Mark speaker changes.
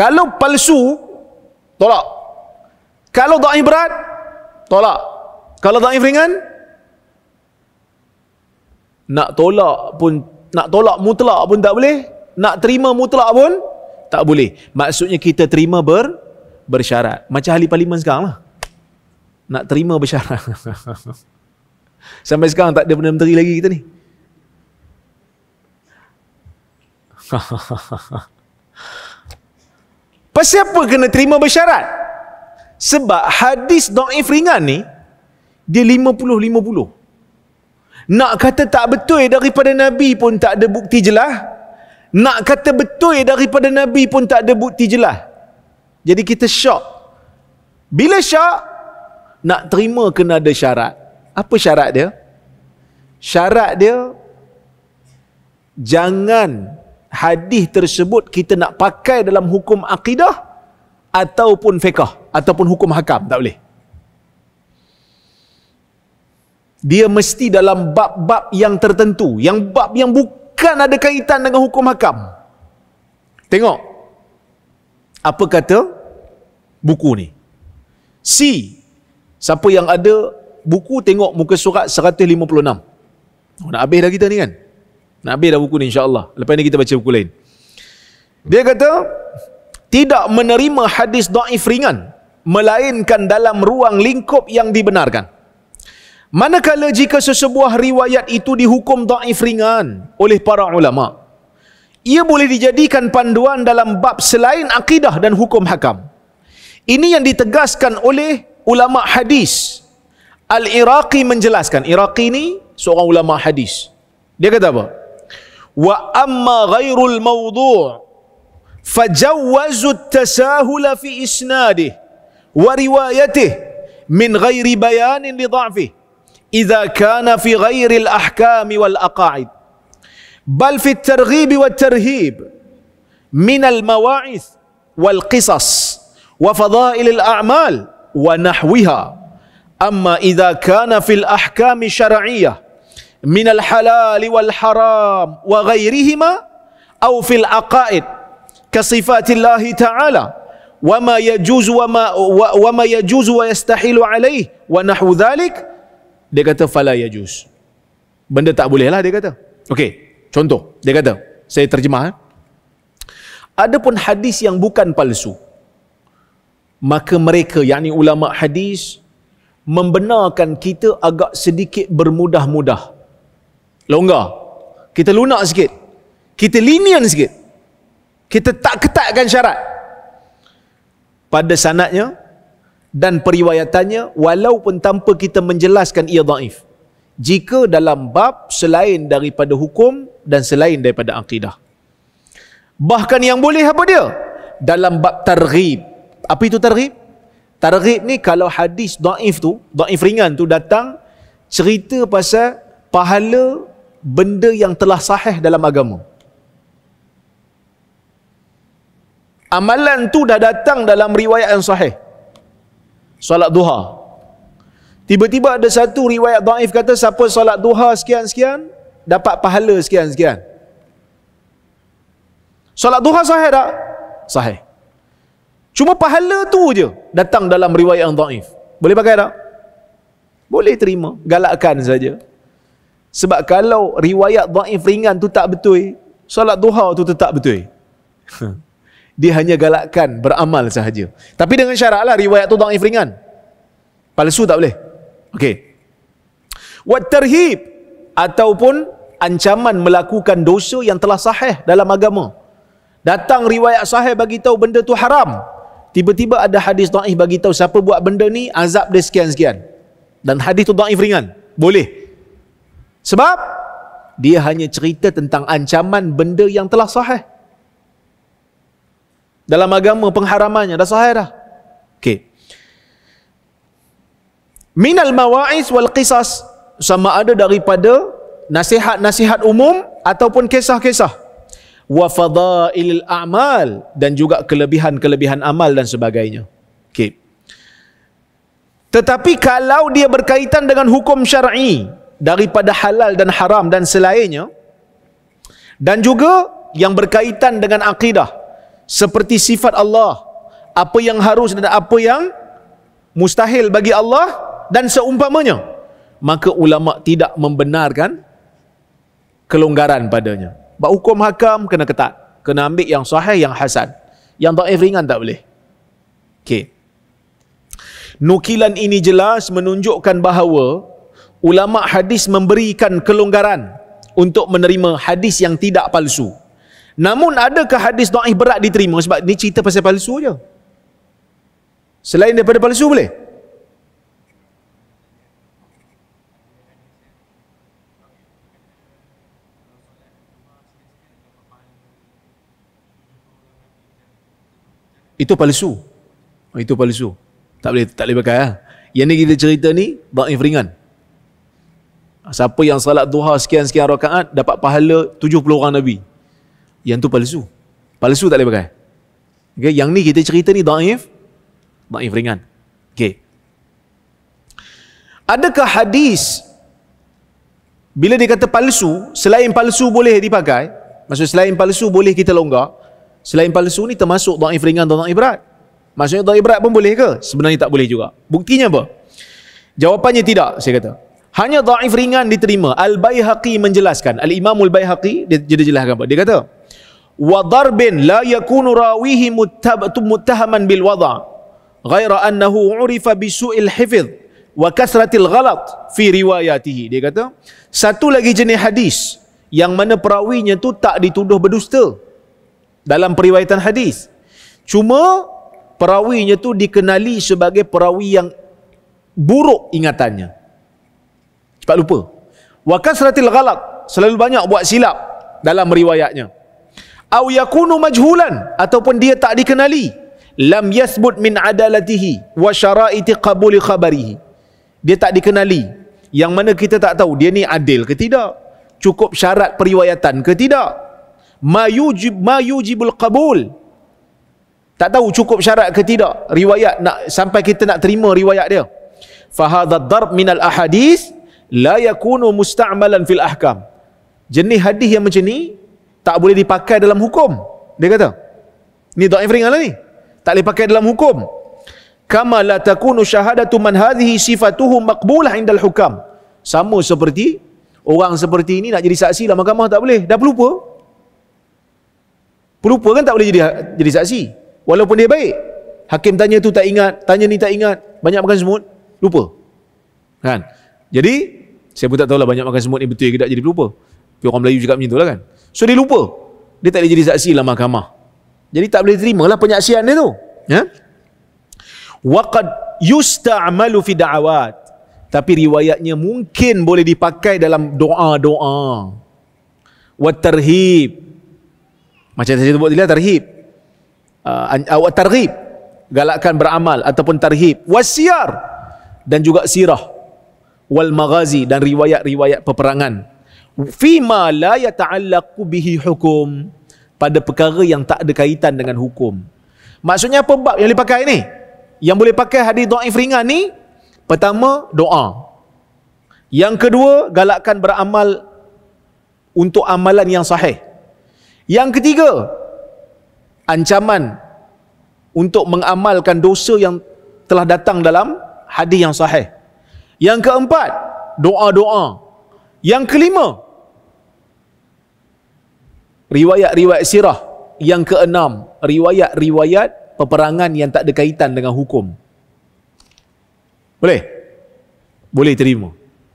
Speaker 1: Kalau palsu, tolak. Kalau dhaif berat, tolak. Kalau dhaif ringan, nak tolak mutlak pun tak boleh, nak terima mutlak pun tak boleh. Maksudnya kita terima bersyarat. Macam ahli parlimen sekarang lah. Nak terima bersyarat. Sampai sekarang tak ada Perdana Menteri lagi kita ni. Pasal apa kena terima bersyarat? Sebab hadis dhaif ringan ni dia 50-50. Nak kata tak betul daripada Nabi pun tak ada bukti jelas. Nak kata betul daripada Nabi pun tak ada bukti jelas. Jadi kita syok. Bila syok, nak terima kena ada syarat. Apa syarat dia? Syarat dia, jangan hadis tersebut kita nak pakai dalam hukum akidah ataupun fiqh ataupun hukum hakam. Tak boleh. Dia mesti dalam bab-bab yang tertentu, yang bab yang bukan ada kaitan dengan hukum hakam. Tengok apa kata buku ni. Siapa yang ada buku, tengok muka surat 156. Nak habis dah kita ni kan? Nak habis dah buku ni insya-Allah. Lepas ni kita baca buku lain. Dia kata tidak menerima hadis dhaif ringan melainkan dalam ruang lingkup yang dibenarkan. Manakala jika sesebuah riwayat itu dihukum dhaif ringan oleh para ulama, ia boleh dijadikan panduan dalam bab selain akidah dan hukum hakam. Ini yang ditegaskan oleh ulama hadis. Al-Iraqi menjelaskan. Iraqi ni seorang ulama hadis. Dia kata apa? Wa amma ghairul mawdu' fajawwazu at-tasahul fi isnadih wa riwayatih min ghairi bayanin li dha'fih idza kana fi ghairi al-ahkam wal aqaid bal fi at-targhib wat tarhib min al-mawa'ith wal qisas wa fadail al-a'mal wa nahwiha. Amma idza kana fil ahkam syar'iyyah min al-halal wal haram wa ghairihima aw fil aqaid ka sifatillah ta'ala wa ma yajuzu wa ma yajuzu wa yastahilu alayhi wa nahwu dhalik, dia kata fala yajuz. Benda tak boleh lah dia kata. Okey, contoh dia kata, saya terjemah. Adapun hadis yang bukan palsu, maka mereka yakni ulama hadis membenarkan kita agak sedikit bermudah-mudah, longgar, kita lunak sikit, kita lenient sikit, kita tak ketatkan syarat pada sanadnya dan periwayatannya, walaupun tanpa kita menjelaskan ia dhaif, jika dalam bab selain daripada hukum dan selain daripada akidah. Bahkan yang boleh apa dia? Dalam bab targhib. Apa itu targhib? Targhib ni kalau hadis dhaif tu, dhaif ringan tu datang cerita pasal pahala benda yang telah sahih dalam agama. Amalan tu dah datang dalam riwayat yang sahih. Solat duha. Tiba-tiba ada satu riwayat dhaif kata siapa solat duha sekian-sekian dapat pahala sekian-sekian. Solat duha sahih tak? Sahih. Cuma pahala tu je datang dalam riwayat yang dhaif. Boleh pakai tak? Boleh terima, galakkan saja. Sebab kalau riwayat dhaif ringan tu tak betul, solat duha tu tetap betul. Dia hanya galakkan beramal sahaja. Tapi dengan syarat lah riwayat tu dhaif ringan. Palsu tak boleh. Okey. Wat tarhib, ataupun ancaman melakukan dosa yang telah sahih dalam agama. Datang riwayat sahih bagi tahu benda tu haram. Tiba-tiba ada hadis dhaif bagi tahu siapa buat benda ni azab dia sekian-sekian. Dan hadis tu dhaif ringan. Boleh. Sebab dia hanya cerita tentang ancaman benda yang telah sahih. Dalam agama pengharamannya dah sahih dah. Okey. Minal mawa'is wal qisas, sama ada daripada nasihat-nasihat umum ataupun kisah-kisah. Wa fadailil a'mal, dan juga kelebihan-kelebihan amal dan sebagainya. Okey. Tetapi kalau dia berkaitan dengan hukum syar'i daripada halal dan haram dan selainnya, dan juga yang berkaitan dengan akidah, seperti sifat Allah, apa yang harus dan apa yang mustahil bagi Allah dan seumpamanya, maka ulama tidak membenarkan kelonggaran padanya. Bab hukum hakam kena ketat, kena ambil yang sahih, yang hasan. Yang dhaif ringan tak boleh. Okey. Nukilan ini jelas menunjukkan bahawa ulama hadis memberikan kelonggaran untuk menerima hadis yang tidak palsu. Namun adakah hadis dhaif berat diterima? Sebab ni cerita pasal palsu je. Selain daripada palsu boleh? Itu palsu. Itu palsu. Tak boleh pakai lah. Yang ni kita cerita ni dhaif ringan. Siapa yang salat duha sekian-sekian rakaat dapat pahala 70 orang Nabi. Yang tu palsu. Palsu tak boleh pakai. Okay? Yang ni kita cerita ni dhaif ringan. Okay. Adakah hadis bila dia kata palsu, selain palsu boleh dipakai, maksud selain palsu boleh kita longgar, selain palsu ni termasuk dhaif ringan atau dhaif berat? Maksudnya dhaif berat pun boleh ke? Sebenarnya tak boleh juga. Buktinya apa? Jawapannya tidak, saya kata. Hanya dhaif ringan diterima. Al-Baihaqi menjelaskan, Al-Imamul Baihaqi dia jelaskan apa? Dia kata, wa darbin la yakunu rawihi muttahaman bil wada' ghaira annahu urifa bi su'il hifz wa kasratil ghalat fi riwayatihi. Dia kata, satu lagi jenis hadis yang mana perawinya tu tak dituduh berdusta dalam periwayatan hadis. Cuma perawinya tu dikenali sebagai perawi yang buruk ingatannya, cepat lupa. Wa kasratil ghalat, selalu banyak buat silap dalam riwayatnya. Au yakunu majhulan, ataupun dia tak dikenali. Lam yathbut min adalatihi wa syara'iti qabuli khabarihi. Dia tak dikenali, yang mana kita tak tahu dia ni adil ke tidak, cukup syarat periwayatan ke tidak, ma yujibul qabul, tak tahu cukup syarat ke tidak riwayat nak sampai kita nak terima riwayat dia. Fa hadha darb min al ahadith la yakunu musta'malan fil ahkam. Jenis hadis yang macam ni tak boleh dipakai dalam hukum. Dia kata ni dhaif ringan lah ni, tak boleh pakai dalam hukum. Kama la takunu syahadatu man hadhihi sifatuhu maqbulah indal hukam. Sama seperti orang seperti ini nak jadi saksi dalam mahkamah tak boleh, dah pelupa. Pelupa kan tak boleh jadi saksi. Walaupun dia baik. Hakim tanya tu tak ingat, tanya ni tak ingat, banyak makan semut, lupa. Kan? Jadi saya pun tak tahulah banyak makan semut ni betul ke tak jadi pelupa. Tapi orang Melayu cakap macam tu lah kan. So dia lupa. Dia tak boleh jadi saksi dalam mahkamah. Jadi tak boleh terimalah penyaksian dia tu. Ya? Waqad yusta'malu fi da'awat. Tapi riwayatnya mungkin boleh dipakai dalam doa-doa. Wa tarhib. Macam saya sebut tadi lah, tarhib. Targhib, galakkan beramal, ataupun tarhib. Wasiyar, dan juga sirah. Wal maghazi, dan riwayat-riwayat peperangan. Fima la yata'allaqu bihi hukum, pada perkara yang tak ada kaitan dengan hukum. Maksudnya apa bab yang boleh pakai ni? Yang boleh pakai hadis dhaif ringan ni, pertama doa. Yang kedua, galakkan beramal untuk amalan yang sahih. Yang ketiga, ancaman untuk mengamalkan dosa yang telah datang dalam hadis yang sahih. Yang keempat, doa-doa. Yang kelima, riwayat-riwayat sirah. Yang keenam, riwayat-riwayat peperangan yang tak ada kaitan dengan hukum. Boleh? Boleh terima.